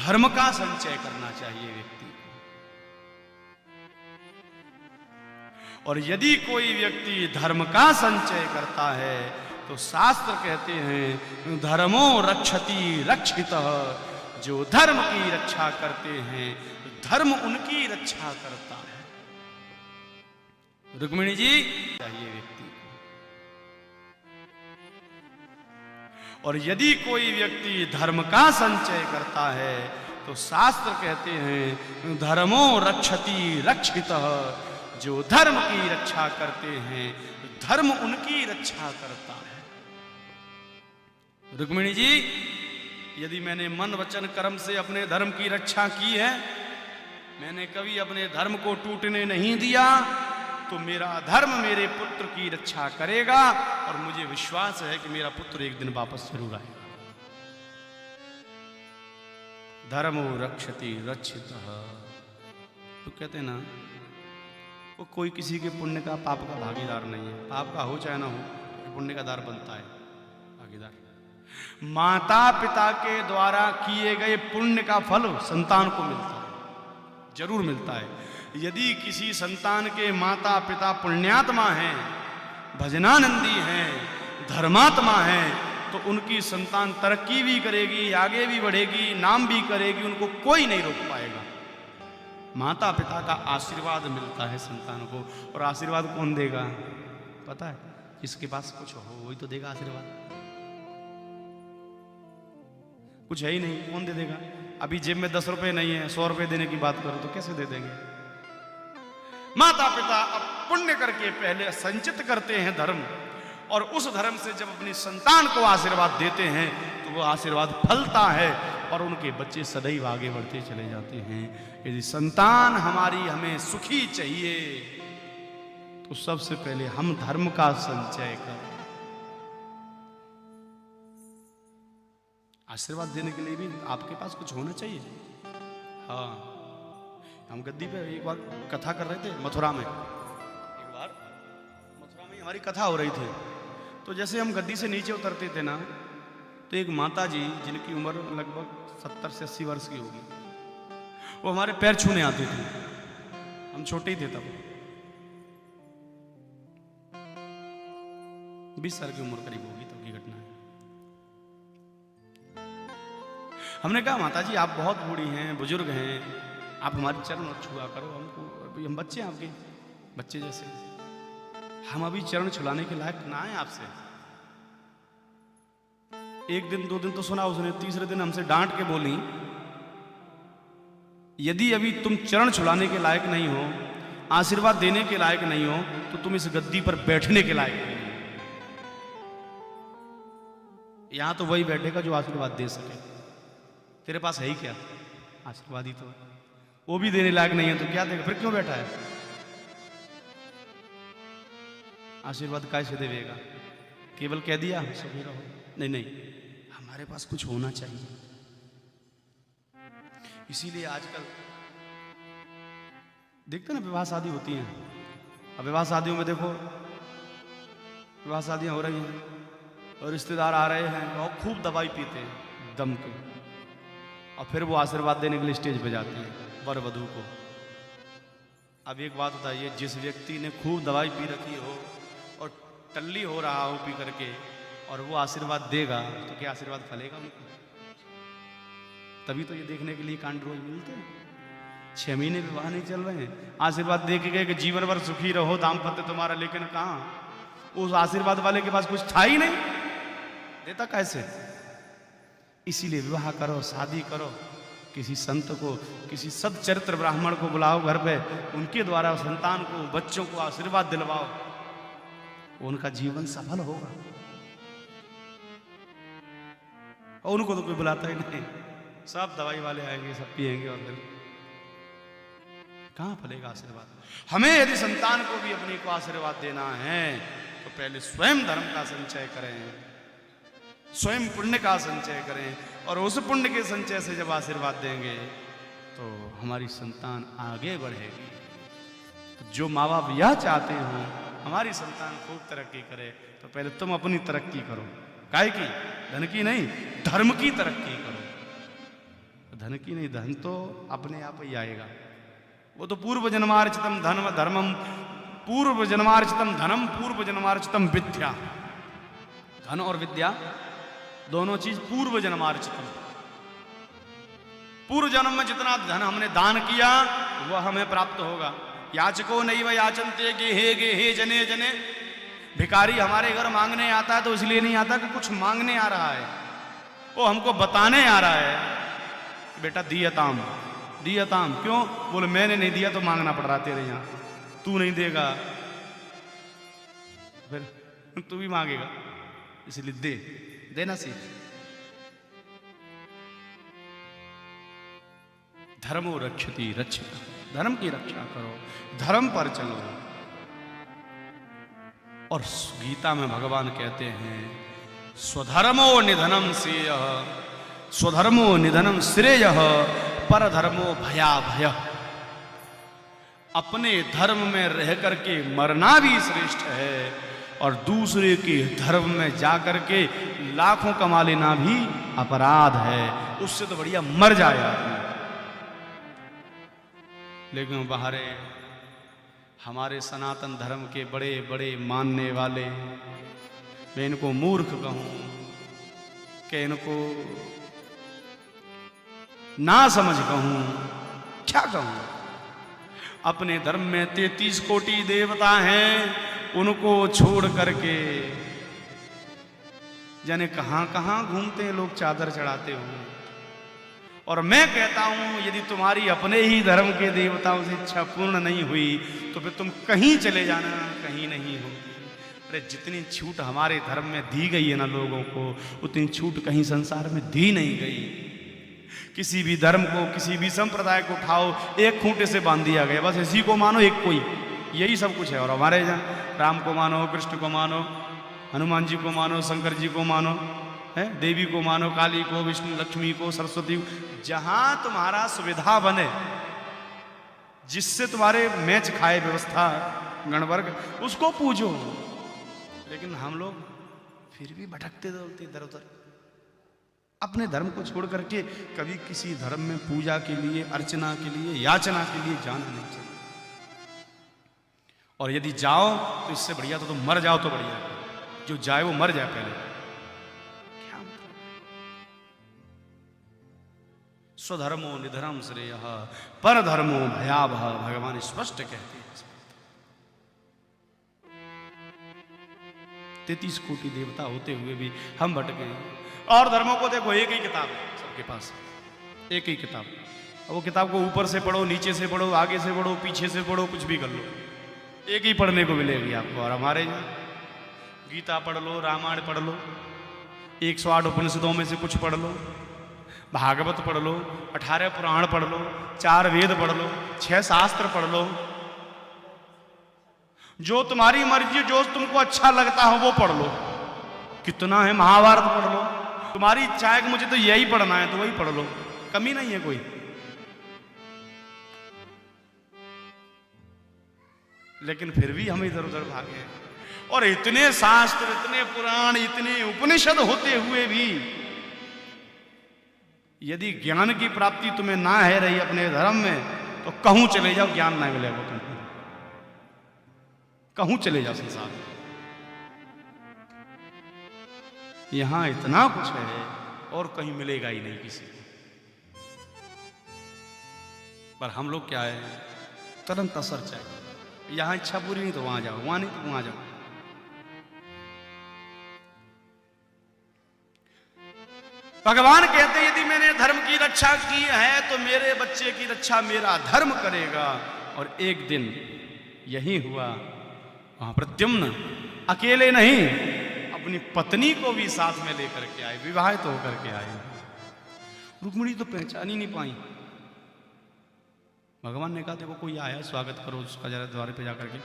धर्म का संचय करना चाहिए व्यक्ति को। और यदि कोई व्यक्ति धर्म का संचय करता है तो शास्त्र कहते हैं धर्मो रक्षति रक्षितः, जो धर्म की रक्षा करते हैं धर्म उनकी रक्षा करता है। रुक्मिणी जी चाहिए व्यक्ति को। और यदि कोई व्यक्ति धर्म का संचय करता है तो शास्त्र कहते हैं धर्मो रक्षति रक्षितः, जो धर्म की रक्षा करते हैं धर्म उनकी रक्षा करता है। रुक्मिणी जी, यदि मैंने मन वचन कर्म से अपने धर्म की रक्षा की है, मैंने कभी अपने धर्म को टूटने नहीं दिया, तो मेरा धर्म मेरे पुत्र की रक्षा करेगा और मुझे विश्वास है कि मेरा पुत्र एक दिन वापस जरूर आएगा। धर्मो रक्षति रक्षितः, तो कहते हैं ना, वो कोई किसी के पुण्य का पाप का भागीदार नहीं है। पाप का हो चाहे ना हो, पुण्य का दार बनता है भागीदार। माता पिता के द्वारा किए गए पुण्य का फल संतान को मिलता है, जरूर मिलता है। यदि किसी संतान के माता पिता पुण्यात्मा हैं, भजनानंदी हैं, धर्मात्मा हैं, तो उनकी संतान तरक्की भी करेगी, आगे भी बढ़ेगी, नाम भी करेगी, उनको कोई नहीं रोक पाएगा। माता पिता का आशीर्वाद मिलता है संतान को। और आशीर्वाद कौन देगा पता है? जिसके पास कुछ हो वही तो देगा आशीर्वाद। कुछ है ही नहीं, कौन दे देगा? अभी जेब में 10 रुपए नहीं है, 100 रुपए देने की बात करो तो कैसे दे देंगे? माता पिता अब पुण्य करके पहले संचित करते हैं धर्म, और उस धर्म से जब अपनी संतान को आशीर्वाद देते हैं तो वो आशीर्वाद फलता है और उनके बच्चे सदैव आगे बढ़ते चले जाते हैं। यदि संतान हमें सुखी चाहिए तो सबसे पहले हम धर्म का संचय करें। आशीर्वाद देने के लिए भी आपके पास कुछ होना चाहिए। हाँ, हम गद्दी पे एक बार कथा कर रहे थे मथुरा में। एक बार मथुरा में हमारी कथा हो रही थी, तो जैसे हम गद्दी से नीचे उतरते थे ना, तो एक माता जी जिनकी उम्र लगभग 70 से 80 वर्ष की होगी, वो हमारे पैर छूने आती थी। हम छोटे ही थे तब, 20 साल की उम्र करीब होगी तब की घटना है। हमने कहा माता जी आप बहुत बूढ़ी हैं, बुजुर्ग हैं, आप हमारे चरण छुआ करो हमको, अभी हम बच्चे हैं आपके, बच्चे जैसे, हम अभी चरण छुलाने के लायक ना है आपसे। एक दिन 2 दिन तो सुना उसने, तीसरे दिन हमसे डांट के बोली, यदि अभी तुम चरण छुलाने के लायक नहीं हो, आशीर्वाद देने के लायक नहीं हो, तो तुम इस गद्दी पर बैठने के लायक नहीं हो। यहां तो वही बैठेगा जो आशीर्वाद दे सके। तेरे पास है ही क्या? आशीर्वाद ही तो है, वो भी देने लायक नहीं है तो क्या देगा? फिर क्यों बैठा है? आशीर्वाद कैसे देगा? केवल कह दिया सुखी रहो? नहीं नहीं, हमारे पास कुछ होना चाहिए। इसीलिए आजकल देखते ना विवाह शादी होती हैं, अब विवाह शादियों में देखो, विवाह शादियां हो रही हैं और रिश्तेदार आ रहे हैं और खूब दवाई पीते हैं दम के, और फिर वो आशीर्वाद देने के लिए स्टेज पे जाते हैं वर वधू को। अब एक बात बताइए, जिस व्यक्ति ने खूब दवाई पी रखी हो और टल्ली हो रहा हो पी करके, और वो आशीर्वाद देगा तो क्या आशीर्वाद फलेगा उनको? तभी तो ये देखने के लिए कांड रोज मिलते हैं। 6 महीने विवाह नहीं चल रहे हैं, आशीर्वाद दे के गए कि जीवन भर सुखी रहो दाम्पत्य तुम्हारा, लेकिन कहाँ? उस आशीर्वाद वाले के पास कुछ था ही नहीं, देता कैसे? इसीलिए विवाह करो, शादी करो, किसी संत को, किसी सच्चरित्र ब्राह्मण को बुलाओ घर पे, उनके द्वारा संतान को, बच्चों को आशीर्वाद दिलवाओ, उनका जीवन सफल होगा। और उनको तो कोई बुलाता ही नहीं, सब दवाई वाले आएंगे, सब पिएंगे, और फिर कहां फलेगा आशीर्वाद? हमें यदि संतान को भी अपनी को आशीर्वाद देना है तो पहले स्वयं धर्म का संचय करें, स्वयं पुण्य का संचय करें, और उस पुण्य के संचय से जब आशीर्वाद देंगे तो हमारी संतान आगे बढ़ेगी। तो जो माँ बाप यह चाहते हो हमारी संतान खूब तरक्की करे, तो पहले तुम अपनी तरक्की करो। काहे की? धन की नहीं, धर्म की तरक्की करो। धन की नहीं, धन तो अपने आप ही आएगा। वो तो पूर्व जन्मार्जितम धर्म धर्मम, पूर्व जन्मार्जितम धनम, पूर्व जन्मार्जितम विद्या। धन और विद्या दोनों चीज पूर्व जन्मार्जितम। पूर्व जन्म में जितना धन हमने दान किया वह हमें प्राप्त होगा। याचको नैव याचन्ते गेहे गेहे जने जने। भिखारी हमारे घर मांगने आता है तो इसलिए नहीं आता कि कुछ मांगने आ रहा है, वो हमको बताने आ रहा है बेटा दियताम दियताम। क्यों? बोले मैंने नहीं दिया तो मांगना पड़ रहा तेरे यहां, तू नहीं देगा फिर तू भी मांगेगा, इसलिए दे, देना सीख। धर्मो रक्षति रक्षित, धर्म की रक्षा करो, धर्म पर चलो। और गीता में भगवान कहते हैं स्वधर्मो निधनम श्रेयः, स्वधर्मो निधनम श्रेयः परधर्मो भयाभय। अपने धर्म में रह करके मरना भी श्रेष्ठ है और दूसरे के धर्म में जाकर के लाखों कमा लेना भी अपराध है। उससे तो बढ़िया मर जाए आदमी। लेकिन बाहरे हमारे सनातन धर्म के बड़े बड़े मानने वाले, मैं इनको मूर्ख कहूं कि इनको ना समझ कहूं, क्या कहूं, अपने धर्म में 33 कोटि देवता हैं, उनको छोड़ करके जाने कहां कहां घूमते हैं लोग चादर चढ़ाते हुए। और मैं कहता हूं यदि तुम्हारी अपने ही धर्म के देवताओं से इच्छा पूर्ण नहीं हुई तो फिर तुम कहीं चले जाना, कहीं नहीं हो। अरे जितनी छूट हमारे धर्म में दी गई है ना लोगों को, उतनी छूट कहीं संसार में दी नहीं गई। किसी भी धर्म को, किसी भी संप्रदाय को उठाओ, एक खूंटे से बांध दिया गया, बस इसी को मानो, एक कोई, यही सब कुछ है। और हमारे यहाँ राम को मानो, कृष्ण को मानो, हनुमान जी को मानो, शंकर जी को मानो, है देवी को मानो, काली को, विष्णु, लक्ष्मी को, सरस्वती को, जहां तुम्हारा सुविधा बने, जिससे तुम्हारे मैच खाए व्यवस्था गणवर्ग, उसको पूजो। लेकिन हम लोग फिर भी भटकते दौड़ते इधर उधर, अपने धर्म को छोड़ करके कभी किसी धर्म में पूजा के लिए, अर्चना के लिए, याचना के लिए जाना नहीं चाहिए। और यदि जाओ तो इससे बढ़िया तो तुम मर जाओ तो बढ़िया, जो जाए वो मर जाए पहले। स्वधर्मो निधनम श्रेयः परधर्मो भयावह, भगवान स्पष्ट कहते हैं। 33 कोटि देवता होते हुए भी हम भटके। और धर्मों को देखो, एक ही किताब है सबके पास, एक ही किताब। वो किताब को ऊपर से पढ़ो, नीचे से पढ़ो, आगे से पढ़ो, पीछे से पढ़ो, कुछ भी कर लो, एक ही पढ़ने को मिलेगी आपको। और हमारे यहाँ गीता पढ़ लो, रामायण पढ़ लो, 108 उपनिषदों में से कुछ पढ़ लो, भागवत पढ़ लो, 18 पुराण पढ़ लो, 4 वेद पढ़ लो, 6 शास्त्र पढ़ लो, जो तुम्हारी मर्जी, जो तुमको अच्छा लगता हो वो पढ़ लो। कितना है, महाभारत पढ़ लो, तुम्हारी इच्छा है कि मुझे तो यही पढ़ना है तो वही पढ़ लो, कमी नहीं है कोई। लेकिन फिर भी हम इधर उधर भागे। और इतने शास्त्र, इतने पुराण, इतने उपनिषद होते हुए भी यदि ज्ञान की प्राप्ति तुम्हें ना है रही अपने धर्म में, तो कहूं चले जाओ, ज्ञान ना मिलेगा तुमको, कहूं चले जाओ संसार में। यहां इतना कुछ है और कहीं मिलेगा ही नहीं किसी को। पर हम लोग क्या है, तुरंत असर चाहिए। यहां इच्छा पूरी नहीं तो वहां जाओ, वहां नहीं तो वहां जाओ। भगवान कहते हैं यदि मैंने धर्म की रक्षा की है तो मेरे बच्चे की रक्षा मेरा धर्म करेगा। और एक दिन यही हुआ, वहां प्रद्युम्न अकेले नहीं, अपनी पत्नी को भी साथ में लेकर के आए, विवाहित होकर के आए। रुक्मिणी तो पहचान ही नहीं पाई। भगवान ने कहा देखो कोई आया, स्वागत करो उसका जरा द्वार पे जाकर के।